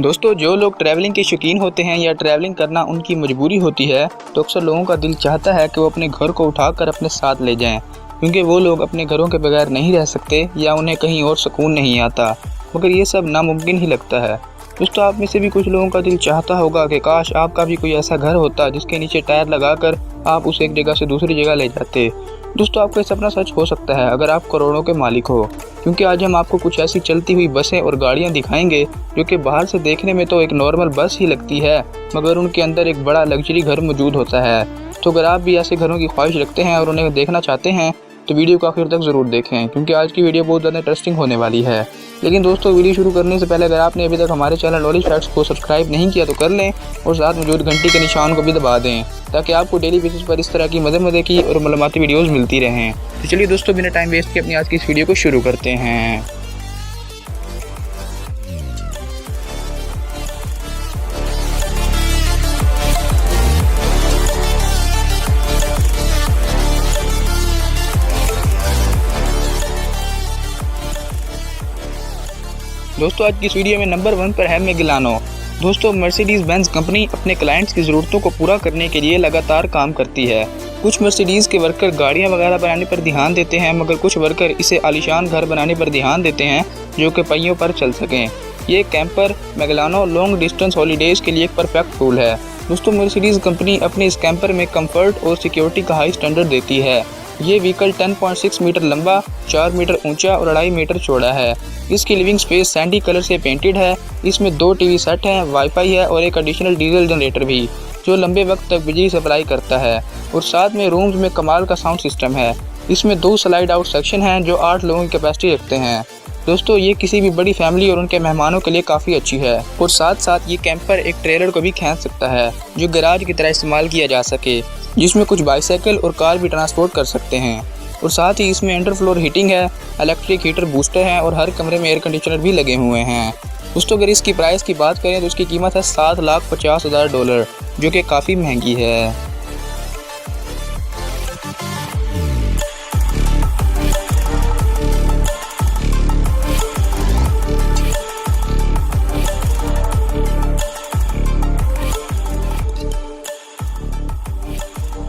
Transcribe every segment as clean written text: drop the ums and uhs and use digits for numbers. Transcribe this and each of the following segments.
दोस्तों, जो लोग ट्रैवलिंग के शौकीन होते हैं या ट्रैवलिंग करना उनकी मजबूरी होती है, तो अक्सर लोगों का दिल चाहता है कि वो अपने घर को उठाकर अपने साथ ले जाएं, क्योंकि वो लोग अपने घरों के बगैर नहीं रह सकते या उन्हें कहीं और सुकून नहीं आता। मगर ये सब नामुमकिन ही लगता है। दोस्तों, आप में से भी कुछ लोगों का दिल चाहता होगा कि काश आपका भी कोई ऐसा घर होता जिसके नीचे टायर लगाकर आप उसे एक जगह से दूसरी जगह ले जाते। दोस्तों, आपका सपना सच हो सकता है अगर आप करोड़ों के मालिक हो, क्योंकि आज हम आपको कुछ ऐसी चलती हुई बसें और गाड़ियां दिखाएंगे जो कि बाहर से देखने में तो एक नॉर्मल बस ही लगती है, मगर उनके अंदर एक बड़ा लग्जरी घर मौजूद होता है। तो अगर आप भी ऐसे घरों की ख्वाहिश रखते हैं और उन्हें देखना चाहते हैं तो वीडियो को आखिर तक ज़रूर देखें, क्योंकि आज की वीडियो बहुत ज़्यादा इंटरेस्टिंग होने वाली है। लेकिन दोस्तों, वीडियो शुरू करने से पहले अगर आपने अभी तक हमारे चैनल नॉलेज फैक्ट्स को सब्सक्राइब नहीं किया तो कर लें और साथ मौजूद घंटी के निशान को भी दबा दें, ताकि आपको डेली बेसिस पर इस तरह की मज़े की और मालूमाती वीडियोज़ मिलती रहें। तो चलिए दोस्तों, बिना टाइम वेस्ट किए अपनी आज की इस वीडियो को शुरू करते हैं। दोस्तों, आज की इस वीडियो में नंबर 1 पर है मैगलानो। दोस्तों, मर्सिडीज़ बेंज कंपनी अपने क्लाइंट्स की ज़रूरतों को पूरा करने के लिए लगातार काम करती है। कुछ मर्सिडीज़ के वर्कर गाड़ियां वगैरह बनाने पर ध्यान देते हैं, मगर कुछ वर्कर इसे आलीशान घर बनाने पर ध्यान देते हैं जो कि पहियों पर चल सकें। ये कैंपर मैगलानो लॉन्ग डिस्टेंस हॉलीडेज़ के लिए एक परफेक्ट टूल है। दोस्तों, मर्सिडीज़ कंपनी अपने इस कैंपर में कम्फर्ट और सिक्योरिटी का हाई स्टैंडर्ड देती है। ये व्हीकल 10.6 मीटर लंबा, 4 मीटर ऊंचा और 2.5 मीटर चौड़ा है। इसकी लिविंग स्पेस सैंडी कलर से पेंटेड है। इसमें 2 टीवी सेट हैं, वाईफाई है और एक एडिशनल डीजल जनरेटर भी, जो लंबे वक्त तक बिजली सप्लाई करता है। और साथ में रूम्स में कमाल का साउंड सिस्टम है। इसमें 2 स्लाइड आउट सेक्शन हैं जो 8 लोगों की कैपेसिटी रखते हैं। दोस्तों, ये किसी भी बड़ी फैमिली और उनके मेहमानों के लिए काफ़ी अच्छी है। और साथ साथ ये कैंपर एक ट्रेलर को भी खींच सकता है, जो गैराज की तरह इस्तेमाल किया जा सके, जिसमें कुछ बाइसाइकिल और कार भी ट्रांसपोर्ट कर सकते हैं। और साथ ही इसमें अंडर फ्लोर हीटिंग है, इलेक्ट्रिक हीटर बूस्टर है और हर कमरे में एयर कंडीशनर भी लगे हुए हैं। दोस्तों, अगर इसकी प्राइस की बात करें तो इसकी कीमत है $7,50,000, जो कि काफ़ी महंगी है।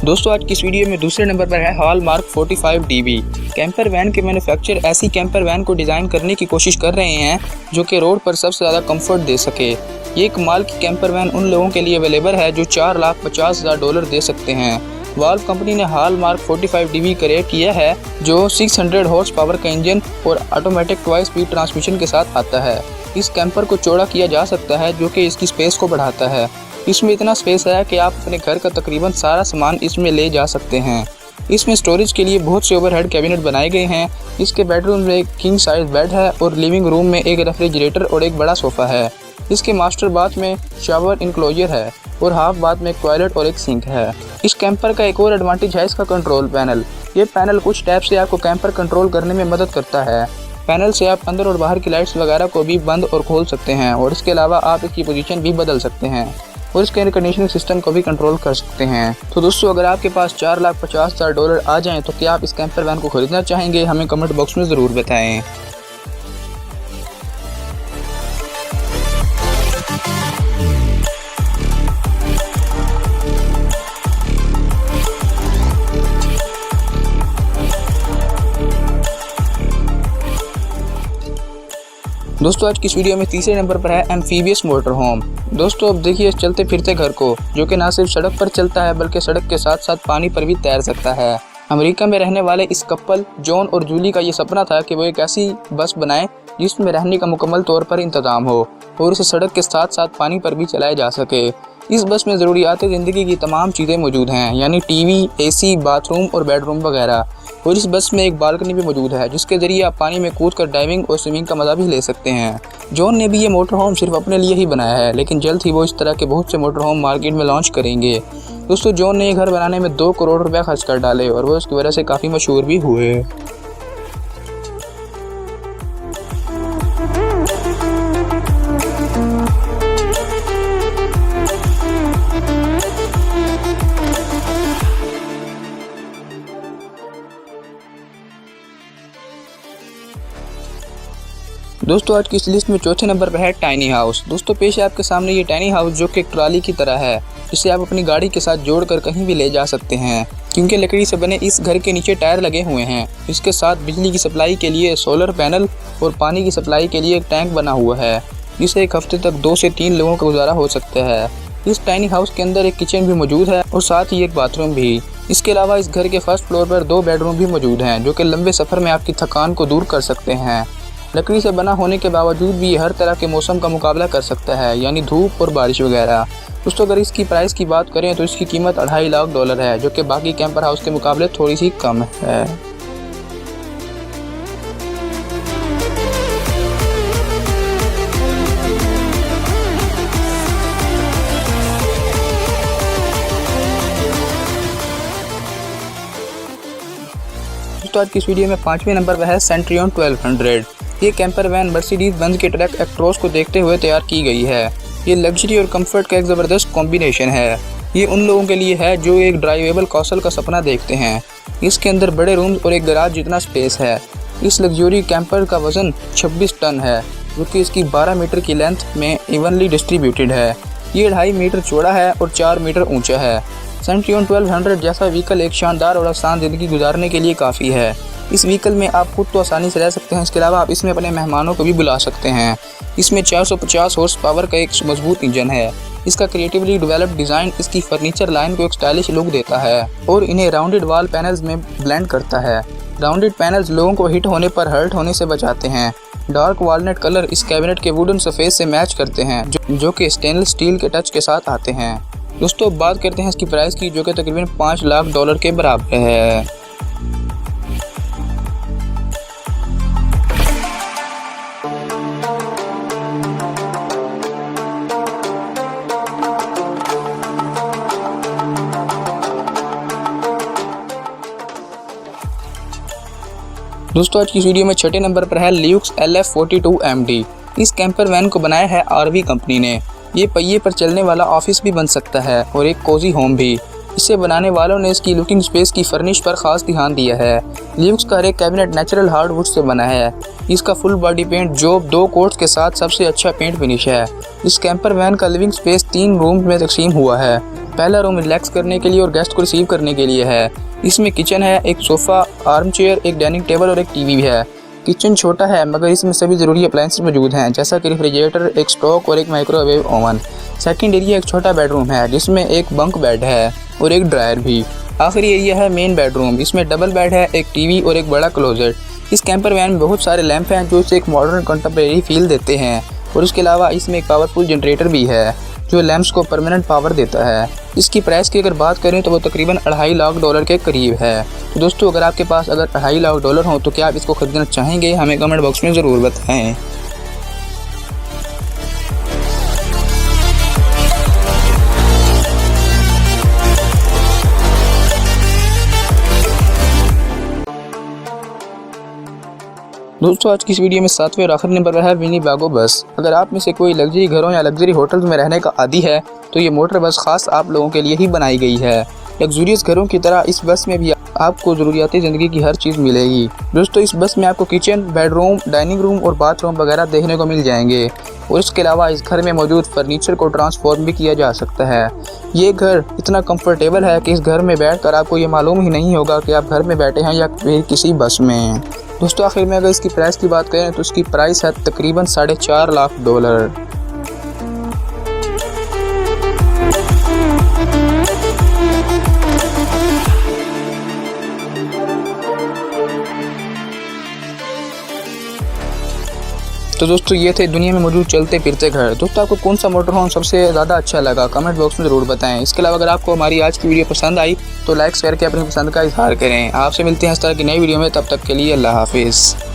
दोस्तों, आज की इस वीडियो में दूसरे नंबर पर है हॉलमार्क 45 DB। कैंपर वैन के मैन्युफैक्चर ऐसी कैंपर वैन को डिज़ाइन करने की कोशिश कर रहे हैं जो कि रोड पर सबसे ज़्यादा कंफर्ट दे सके। ये कमाल की कैंपर वैन उन लोगों के लिए अवेलेबल है जो $4,50,000 दे सकते हैं। वाल्व कंपनी ने हॉलमार्क 45 DB क्रिएट किया है, जो 600 हॉर्स पावर का इंजन और ऑटोमेटिक 2 स्पीड ट्रांसमिशन के साथ आता है। इस कैंपर को चौड़ा किया जा सकता है, जो कि इसकी स्पेस को बढ़ाता है। इसमें इतना स्पेस है कि आप अपने घर का तकरीबन सारा सामान इसमें ले जा सकते हैं। इसमें स्टोरेज के लिए बहुत से ओवरहेड कैबिनेट बनाए गए हैं। इसके बेडरूम में एक किंग साइज बेड है और लिविंग रूम में एक रेफ्रिजरेटर और एक बड़ा सोफ़ा है। इसके मास्टर बाथ में शावर इंक्लोजर है और हाफ बाथ में एक टॉयलेट और एक सिंक है। इस कैंपर का एक और एडवांटेज है इसका कंट्रोल पैनल। ये पैनल कुछ टैप से आपको कैंपर कंट्रोल करने में मदद करता है। पैनल से आप अंदर और बाहर की लाइट्स वगैरह को भी बंद और खोल सकते हैं, और इसके अलावा आप इसकी पोजीशन भी बदल सकते हैं और इसके एयर कंडीशनिंग सिस्टम को भी कंट्रोल कर सकते हैं। तो दोस्तों, अगर आपके पास $4,50,000 आ जाएं तो क्या आप इस कैंपर वैन को खरीदना चाहेंगे? हमें कमेंट बॉक्स में ज़रूर बताएं। दोस्तों, आज की इस वीडियो में तीसरे नंबर पर है एम्फीबियस मोटर होम। दोस्तों, अब देखिए इस चलते फिरते घर को, जो कि ना सिर्फ सड़क पर चलता है बल्कि सड़क के साथ साथ पानी पर भी तैर सकता है। अमेरिका में रहने वाले इस कपल जॉन और जूली का ये सपना था कि वो एक ऐसी बस बनाएं जिसमें रहने का मुकम्मल तौर पर इंतजाम हो और इसे सड़क के साथ साथ पानी पर भी चलाया जा सके। इस बस में ज़रूरियात ज़िंदगी की तमाम चीज़ें मौजूद हैं, यानी टीवी, AC, बाथरूम और बेडरूम वगैरह। और इस बस में एक बालकनी भी मौजूद है, जिसके ज़रिए आप पानी में कूद कर डाइविंग और स्विमिंग का मज़ा भी ले सकते हैं। जॉन ने भी ये मोटर होम सिर्फ अपने लिए ही बनाया है, लेकिन जल्द ही वो इस तरह के बहुत से मोटर होम मार्केट में लॉन्च करेंगे। दोस्तों, जॉन ने ये घर बनाने में 2 करोड़ रुपये खर्च कर डाले और वो इसकी वजह से काफ़ी मशहूर भी हुए। दोस्तों आज की इस लिस्ट में चौथे नंबर पर है टाइनी हाउस। दोस्तों पेश है आपके सामने ये टाइनी हाउस, जो कि एक ट्राली की तरह है, जिसे आप अपनी गाड़ी के साथ जोड़कर कहीं भी ले जा सकते हैं। क्योंकि लकड़ी से बने इस घर के नीचे टायर लगे हुए हैं। इसके साथ बिजली की सप्लाई के लिए सोलर पैनल और पानी की सप्लाई के लिए एक टैंक बना हुआ है, जिसे एक हफ्ते तक 2 से 3 लोगों का गुजारा हो सकता है। इस टाइनी हाउस के अंदर एक किचन भी मौजूद है और साथ ही एक बाथरूम भी। इसके अलावा इस घर के फर्स्ट फ्लोर पर 2 बेडरूम भी मौजूद हैं, जो कि लंबे सफ़र में आपकी थकान को दूर कर सकते हैं। लकड़ी से बना होने के बावजूद भी ये हर तरह के मौसम का मुकाबला कर सकता है, यानी धूप और बारिश वगैरह। दोस्तों अगर इसकी प्राइस की बात करें तो इसकी कीमत $2.5 लाख है, जो कि बाकी कैंपर हाउस के मुकाबले थोड़ी सी कम है। दोस्तों आज की इस वीडियो में 5वें नंबर पर है सेंट्रियन 1200। ये कैंपर वैन मर्सिडीज बेंज के ट्रक एक्ट्रोस को देखते हुए तैयार की गई है। ये लग्जरी और कंफर्ट का एक ज़बरदस्त कॉम्बिनेशन है। ये उन लोगों के लिए है जो एक ड्राइवेबल कौशल का सपना देखते हैं। इसके अंदर बड़े रूम्स और एक गराज जितना स्पेस है। इस लग्जरी कैंपर का वजन 26 टन है, जो कि इसकी 12 मीटर की लेंथ में इवनली डिस्ट्रीब्यूटेड है। ये 2.5 मीटर चौड़ा है और 4 मीटर ऊंचा है। सेंट्रियन 1200 जैसा व्हीकल एक शानदार और आसान ज़िंदगी गुजारने के लिए काफ़ी है। इस व्हीकल में आप खुद तो आसानी से रह सकते हैं, इसके अलावा आप इसमें अपने मेहमानों को भी बुला सकते हैं। इसमें 450 हॉर्स पावर का एक मजबूत इंजन है। इसका क्रिएटिवली डेवलप्ड डिज़ाइन इसकी फर्नीचर लाइन को एक स्टाइलिश लुक देता है और इन्हें राउंडेड वॉल पैनल्स में ब्लेंड करता है। राउंडेड पैनल्स लोगों को हिट होने पर हर्ट होने से बचाते हैं। डार्क वॉलनट कलर इस कैबिनेट के वुडन सरफेस से मैच करते हैं, जो कि स्टेनलेस स्टील के टच के साथ आते हैं। दोस्तों बात करते हैं इसकी प्राइस की, जो कि तकरीबन $5 लाख के बराबर है। दोस्तों आज की इस वीडियो में 6ठे नंबर पर है ल्यूक्स LF42MD। इस कैंपर वैन को बनाया है RV कंपनी ने। ये पहिए पर चलने वाला ऑफिस भी बन सकता है और एक कोजी होम भी। इसे बनाने वालों ने इसकी लुकिंग स्पेस की फर्निश पर खास ध्यान दिया है। ल्यूक्स का हर एक कैबिनेट नेचुरल हार्डवुड से बना है। इसका full body paint job 2 coats के साथ सबसे अच्छा पेंट फिनिश है। इस कैंपर वैन का लिविंग स्पेस 3 रूम में तकसीम हुआ है। पहला रूम रिलैक्स करने के लिए और गेस्ट को रिसीव करने के लिए है। इसमें किचन है, एक सोफ़ा, आर्म चेयर, एक डाइनिंग टेबल और एक टीवी भी है। किचन छोटा है मगर इसमें सभी ज़रूरी अप्लायंसेस मौजूद हैं, जैसा कि रेफ्रिजरेटर, एक स्टोव और एक माइक्रोवेव ओवन। सेकंड एरिया एक छोटा बेडरूम है, जिसमें एक बंक बेड है और एक ड्रायर भी। आखिरी एरिया है मेन बेडरूम, इसमें डबल बेड है, एक टीवी और एक बड़ा क्लोजेट। इस कैंपर वैन में बहुत सारे लैंप हैं, जो इसे एक मॉडर्न कंटेम्प्रेरी फील देते हैं और इसके अलावा इसमें एक पावरफुल जनरेटर भी है, जो लैंप्स को परमानेंट पावर देता है। इसकी प्राइस की अगर बात करें तो वो तकरीबन $2.5 लाख के करीब है। तो दोस्तों अगर आपके पास अगर $2.5 लाख हो तो क्या आप इसको खरीदना चाहेंगे? हमें कमेंट बॉक्स में ज़रूर बताएं। दोस्तों आज की इस वीडियो में 7वें और आखिरी नंबर पर है विनिबागो बस। अगर आप में से कोई लग्जरी घरों या लग्जरी होटल्स में रहने का आदी है तो ये मोटर बस खास आप लोगों के लिए ही बनाई गई है। लग्जूरियस घरों की तरह इस बस में भी आपको ज़रूरियाती ज़िंदगी की हर चीज़ मिलेगी। दोस्तों इस बस में आपको किचन, बेडरूम, डाइनिंग रूम और बाथरूम वगैरह देखने को मिल जाएंगे और इसके अलावा इस घर में मौजूद फर्नीचर को ट्रांसफॉर्म भी किया जा सकता है। ये घर इतना कंफर्टेबल है कि इस घर में बैठकर आपको ये मालूम ही नहीं होगा कि आप घर में बैठे हैं या फिर किसी बस में। दोस्तों आखिर में अगर इसकी प्राइस की बात करें तो इसकी प्राइस है तकरीबन $4.5 लाख। तो दोस्तों ये थे दुनिया में मौजूद चलते फिरते घर। दोस्तों आपको कौन सा मोटर होम सबसे ज़्यादा अच्छा लगा? कमेंट बॉक्स में ज़रूर बताएं। इसके अलावा अगर आपको हमारी आज की वीडियो पसंद आई तो लाइक करके अपनी पसंद का इजहार करें। आपसे मिलते हैं इस तरह की नई वीडियो में, तब तक के लिए अल्लाह हाफिज़।